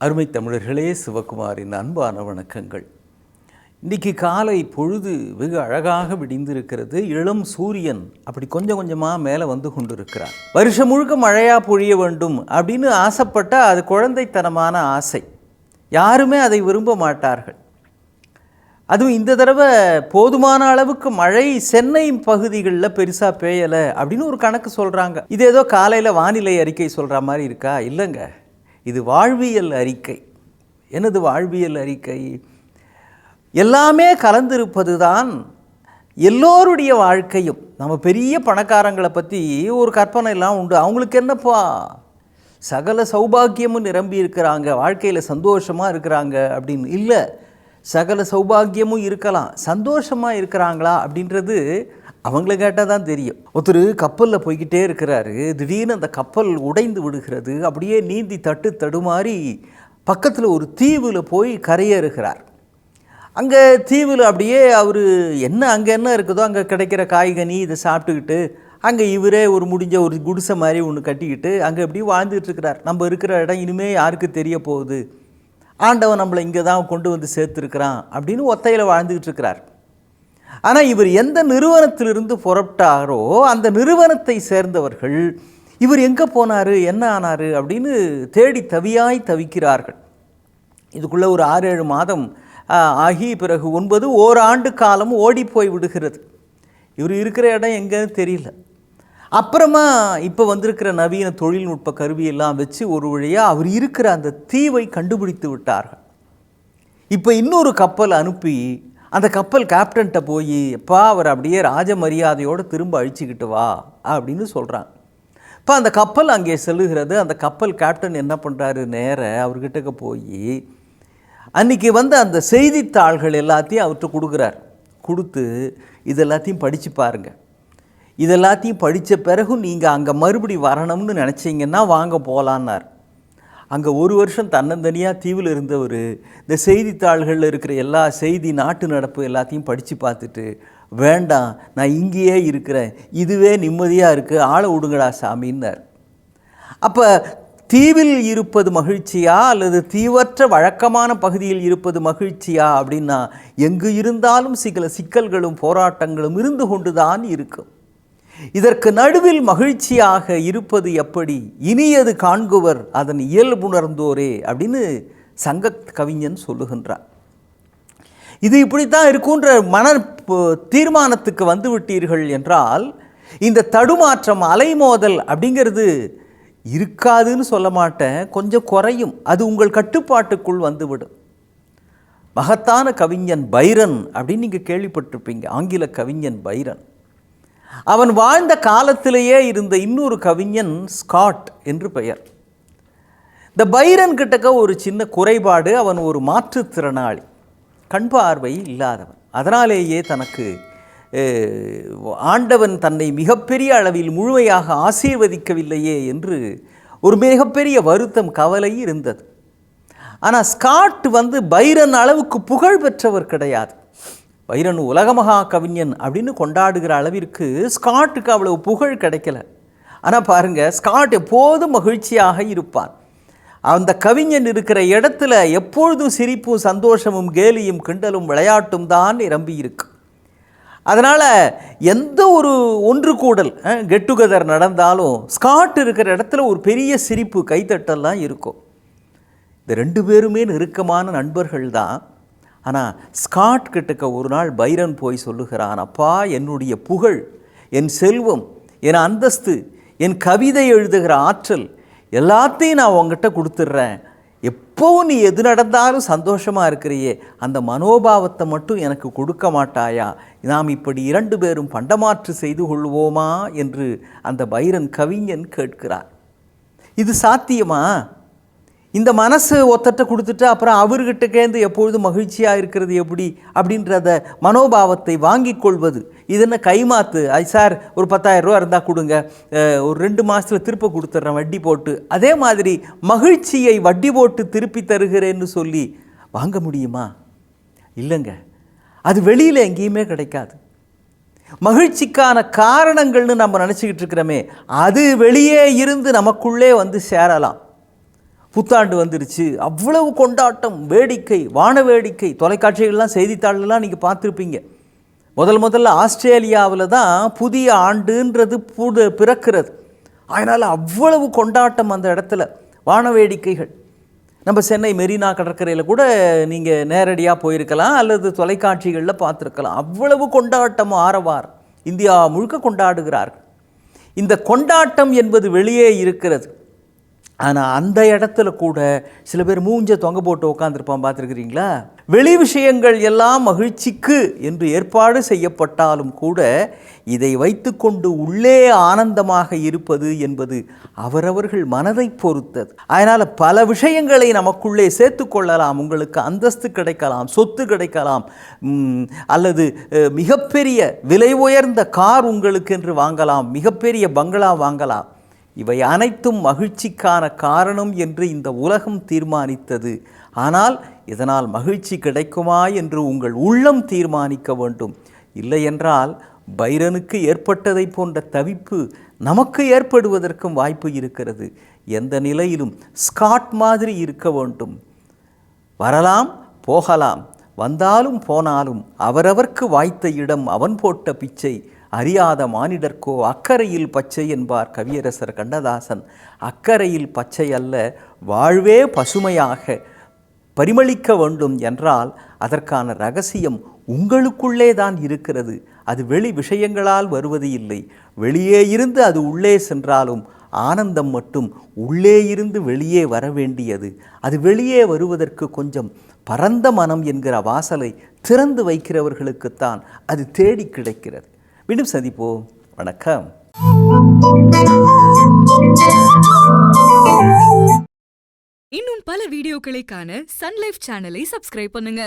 அருமை தமிழர்களே, சிவகுமாரின் அன்பான வணக்கங்கள். இன்றைக்கி காலை பொழுது வெகு அழகாக விடிந்திருக்கிறது. இளம் சூரியன் அப்படி கொஞ்சம் கொஞ்சமாக மேலே வந்து கொண்டிருக்கிறார். வருஷம் முழுக்க மழையாக பொழிய வேண்டும் அப்படின்னு ஆசைப்பட்டால் அது குழந்தைத்தனமான ஆசை. யாருமே அதை விரும்ப மாட்டார்கள். அதுவும் இந்த தடவை போதுமான அளவுக்கு மழை சென்னை பகுதிகளில் பெருசாக பெய்யலை அப்படின்னு ஒரு கணக்கு சொல்கிறாங்க. இது ஏதோ காலையில் வானிலை அறிக்கை சொல்கிற மாதிரி இருக்கா? இல்லைங்க, இது வாழ்வியல் அறிக்கை. என்னது வாழ்வியல் அறிக்கை? எல்லாமே கலந்திருப்பது தான் எல்லோருடைய வாழ்க்கையும். நம்ம பெரிய பணக்காரங்களை பற்றி ஒரு கற்பனை எல்லாம் உண்டு. அவங்களுக்கு என்னப்பா சகல சௌபாக்கியமும் நிரம்பி இருக்கிறாங்க, வாழ்க்கையில் சந்தோஷமாக இருக்கிறாங்க அப்படின்னு. இல்லை, சகல சௌபாக்கியமும் இருக்கலாம், சந்தோஷமாக இருக்கிறாங்களா அப்படின்றது அவங்கள கேட்டால் தான் தெரியும். ஒருத்தர் கப்பலில் போய்கிட்டே இருக்கிறாரு. திடீர்னு அந்த கப்பல் உடைந்து விடுகிறது. அப்படியே நீந்தி தடுமாறி பக்கத்தில் ஒரு தீவில் போய் கரையேறுகிறார். அங்கே தீவில் அப்படியே அவர் அங்கே என்ன இருக்குதோ அங்கே கிடைக்கிற காய்கனி இதை சாப்பிட்டுக்கிட்டு அங்கே இவரே முடிஞ்ச ஒரு குடிசை மாதிரி ஒன்று கட்டிக்கிட்டு அங்கே எப்படி வாழ்ந்துட்டுருக்கிறார். நம்ம இருக்கிற இடம் இனிமேல் யாருக்கு தெரிய போகுது, ஆண்டவன் நம்மளை இங்கே தான் கொண்டு வந்து சேர்த்துருக்கிறான் அப்படின்னு ஒத்தையில் வாழ்ந்துக்கிட்டு இருக்கிறார். ஆனால் இவர் எந்த நிறுவனத்திலிருந்து புறப்பட்டாரோ அந்த நிறுவனத்தை சேர்ந்தவர்கள் இவர் எங்கே போனார், என்ன ஆனார் அப்படின்னு தேடி தவிக்கிறார்கள். இதுக்குள்ளே ஒரு 6-7 மாதம் ஆகி பிறகு 9 ஓராண்டு காலம் ஓடி போய் விடுகிறது. இவர் இருக்கிற இடம் எங்கேன்னு தெரியல. அப்புறமா இப்போ வந்திருக்கிற நவீன தொழில்நுட்ப கருவியெல்லாம் வச்சு ஒரு வழியாக அவர் இருக்கிற அந்த தீவை கண்டுபிடித்து விட்டார்கள். இப்போ இன்னொரு கப்பல் அனுப்பி அந்த கப்பல் கேப்டன்கிட்ட போய் எப்பா அவர் அப்படியே ராஜ மரியாதையோடு திரும்ப அழிச்சிக்கிட்டு வா அப்படின்னு சொல்கிறாங்க. இப்போ அந்த கப்பல் அங்கே செல்லுகிறது. அந்த கப்பல் கேப்டன் என்ன பண்ணுறாரு, நேர அவர்கிட்ட போய் அன்றைக்கி அந்த செய்தித்தாள்கள் எல்லாத்தையும் அவர்கிட்ட கொடுக்குறார். கொடுத்து இதெல்லாத்தையும் படித்து பாருங்கள், இதெல்லாத்தையும் படித்த பிறகு நீங்கள் அங்கே மறுபடி வரணும்னு நினச்சிங்கன்னா வாங்க போகலான்னார். அங்கே 1 வருஷம் தன்னந்தனியாக தீவில் இருந்தவர் இந்த செய்தித்தாள்களில் இருக்கிற எல்லா செய்தி நாட்டு நடப்பு எல்லாத்தையும் படித்து பார்த்துட்டு, வேண்டாம் நான் இங்கேயே இருக்கிறேன், இதுவே நிம்மதியாக இருக்குது, ஆளை விடுங்கடா சாமின்னார். அப்போ தீவில் இருப்பது மகிழ்ச்சியா அல்லது தீவற்ற வழக்கமான பகுதியில் இருப்பது மகிழ்ச்சியா அப்படின்னா, எங்கு இருந்தாலும் சில சிக்கல்களும் போராட்டங்களும் இருந்து கொண்டு தான் இருக்கும். இதற்கு நடுவில் மகிழ்ச்சியாக இருப்பது எப்படி, இனியது காண்குவர் அதன் இயல்புணர்ந்தோரே அப்படின்னு சங்க கவிஞன் சொல்லுகின்றார். இது இப்படித்தான் இருக்குன்ற மன தீர்மானத்துக்கு வந்து விட்டீர்கள் என்றால் இந்த தடுமாற்றம் அலைமோதல் அப்படிங்கிறது இருக்காதுன்னு சொல்ல மாட்டேன், கொஞ்சம் குறையும். அது உங்கள் கட்டுப்பாட்டுக்குள் வந்துவிடும். மகத்தான கவிஞன் பைரன் அப்படின்னு நீங்கள் கேள்விப்பட்டிருப்பீங்க, ஆங்கில கவிஞன் பைரன். அவன் வாழ்ந்த காலத்திலேயே இருந்த இன்னொரு கவிஞன் ஸ்காட் என்று பெயர். இந்த பைரன் கிட்டக்க ஒரு சின்ன குறைபாடு, அவன் ஒரு மாற்றுத்திறனாளி, கண் பார்வை இல்லாதவன். அதனாலேயே தனக்கு ஆண்டவன் தன்னை மிகப்பெரிய அளவில் முழுமையாக ஆசீர்வதிக்கவில்லையே என்று ஒரு மிகப்பெரிய வருத்தம், கவலை இருந்தது. ஆனால் ஸ்காட் பைரன் அளவுக்கு புகழ் பெற்றவர் கிடையாது. பைரன் உலக மகா கவிஞன் அப்படின்னு கொண்டாடுகிற அளவிற்கு ஸ்காட்டுக்கு அவ்வளவு புகழ் கிடைக்கல. ஆனால் பாருங்கள், ஸ்காட் எப்போதும் மகிழ்ச்சியாக இருப்பான். அந்த கவிஞன் இருக்கிற இடத்துல எப்பொழுதும் சிரிப்பும் சந்தோஷமும் கேலியும் கிண்டலும் விளையாட்டும் தான் நிரம்பி இருக்கு. அதனால் எந்த ஒரு ஒன்று கூடல் கெட் டுகெதர் நடந்தாலும் ஸ்காட் இருக்கிற இடத்துல ஒரு பெரிய சிரிப்பு கைத்தட்டெல்லாம் இருக்கும். இந்த 2 பேருமே நெருக்கமான நண்பர்கள் தான். ஆனால் ஸ்காட் கிட்டக்க ஒரு நாள் பைரன் போய் சொல்லுகிறான், அப்பா என்னுடைய புகழ், என் செல்வம், என் அந்தஸ்து, என் கவிதை எழுதுகிற ஆற்றல் எல்லாத்தையும் நான் உங்ககிட்ட கொடுத்துட்றேன், எப்போவும் நீ எது நடந்தாலும் சந்தோஷமாக இருக்கிறியே, அந்த மனோபாவத்தை மட்டும் எனக்கு கொடுக்க மாட்டாயா, நாம் இப்படி 2 பேரும் பண்டமாற்று செய்து கொள்வோமா என்று அந்த பைரன் கவிஞன் கேட்கிறார். இது சாத்தியமா? இந்த மனசு ஒத்தட்ட கொடுத்துட்டு அப்புறம் அவர்கிட்டக்கேந்து எப்பொழுதும் மகிழ்ச்சியாக இருக்கிறது எப்படி அப்படின்றத மனோபாவத்தை வாங்கி கொள்வது, இது என்ன கைமாத்து? சார் ஒரு 10,000 ரூபா இருந்தால் கொடுங்க, ஒரு 2 மாதத்தில் திருப்ப கொடுத்துட்றேன் வட்டி போட்டு. அதே மாதிரி மகிழ்ச்சியை வட்டி போட்டு திருப்பி தருகிறேன்னு சொல்லி வாங்க முடியுமா? இல்லைங்க, அது வெளியில் எங்கேயுமே கிடைக்காது. மகிழ்ச்சிக்கான காரணங்கள்னு நம்ம நினச்சிக்கிட்டு இருக்கிறோமே, அது வெளியே இருந்து நமக்குள்ளே சேரலாம். புத்தாண்டு வந்துருச்சு, அவ்வளவு கொண்டாட்டம், வேடிக்கை, வான வேடிக்கை. தொலைக்காட்சிகள்லாம் செய்தித்தாளெலாம் நீங்கள் பார்த்துருப்பீங்க. முதல்ல ஆஸ்திரேலியாவில் தான் புதிய ஆண்டுன்றது பிறக்கிறது. அதனால் அவ்வளவு கொண்டாட்டம் அந்த இடத்துல, வான வேடிக்கைகள். நம்ம சென்னை மெரினா கடற்கரையில் கூட நீங்கள் நேரடியாக போயிருக்கலாம் அல்லது தொலைக்காட்சிகளில் பார்த்துருக்கலாம். அவ்வளவு கொண்டாட்டம், ஆரவாரம், இந்தியா முழுக்க கொண்டாடுகிறார்கள். இந்த கொண்டாட்டம் என்பது வெளியே இருக்கிறது. ஆனால் அந்த இடத்துல கூட சில பேர் மூஞ்ச தொங்க போட்டு உட்காந்துருப்பான், பார்த்துருக்குறீங்களா? வெளி விஷயங்கள் எல்லாம் மகிழ்ச்சிக்கு என்று ஏற்பாடு செய்யப்பட்டாலும் கூட இதை வைத்துக்கொண்டு உள்ளே ஆனந்தமாக இருப்பது என்பது அவரவர்கள் மனதை பொறுத்தது. அதனால் பல விஷயங்களை நமக்குள்ளே சேர்த்து கொள்ளலாம். உங்களுக்கு அந்தஸ்து கிடைக்கலாம், சொத்து கிடைக்கலாம், அல்லது மிகப்பெரிய விலை உயர்ந்த கார் உங்களுக்கு என்று வாங்கலாம், மிகப்பெரிய பங்களா வாங்கலாம். இவை அனைத்தும் மகிழ்ச்சிக்கான காரணம் என்று இந்த உலகம் தீர்மானித்தது. ஆனால் இதனால் மகிழ்ச்சி கிடைக்குமா என்று உங்கள் உள்ளம் தீர்மானிக்க வேண்டும். இல்லை என்றால் பைரனுக்கு ஏற்பட்டதை போன்ற தவிப்பு நமக்கு ஏற்படுவதற்கும் வாய்ப்பு இருக்கிறது. எந்த நிலையிலும் ஸ்காட் மாதிரி இருக்க வேண்டும். வரலாம் போகலாம், வந்தாலும் போனாலும் அவரவர்க்கு வாய்த்த இடம் அவன் போட்ட பிச்சை, அறியாத மானிடர்க்கோ அக்கறையில் பச்சை என்பார் கவியரசர் கண்ணதாசன். அக்கறையில் பச்சை அல்ல, வாழ்வே பசுமையாக பரிமளிக்க வேண்டும் என்றால் அதற்கான ரகசியம் உங்களுக்குள்ளே தான் இருக்கிறது. அது வெளி விஷயங்களால் வருவது இல்லை. வெளியே இருந்து அது உள்ளே சென்றாலும் ஆனந்தம் மட்டும் உள்ளே இருந்து வெளியே வர வேண்டியது. அது வெளியே வருவதற்கு கொஞ்சம் பரந்த மனம் என்கிற வாசலை திறந்து வைக்கிறவர்களுக்குத்தான் அது தேடி கிடைக்கிறது. மீண்டும் சந்திப்போம். வணக்கம். இன்னும் பல வீடியோக்களை காண சன் லைஃப் சேனலை சப்ஸ்கிரைப் பண்ணுங்க.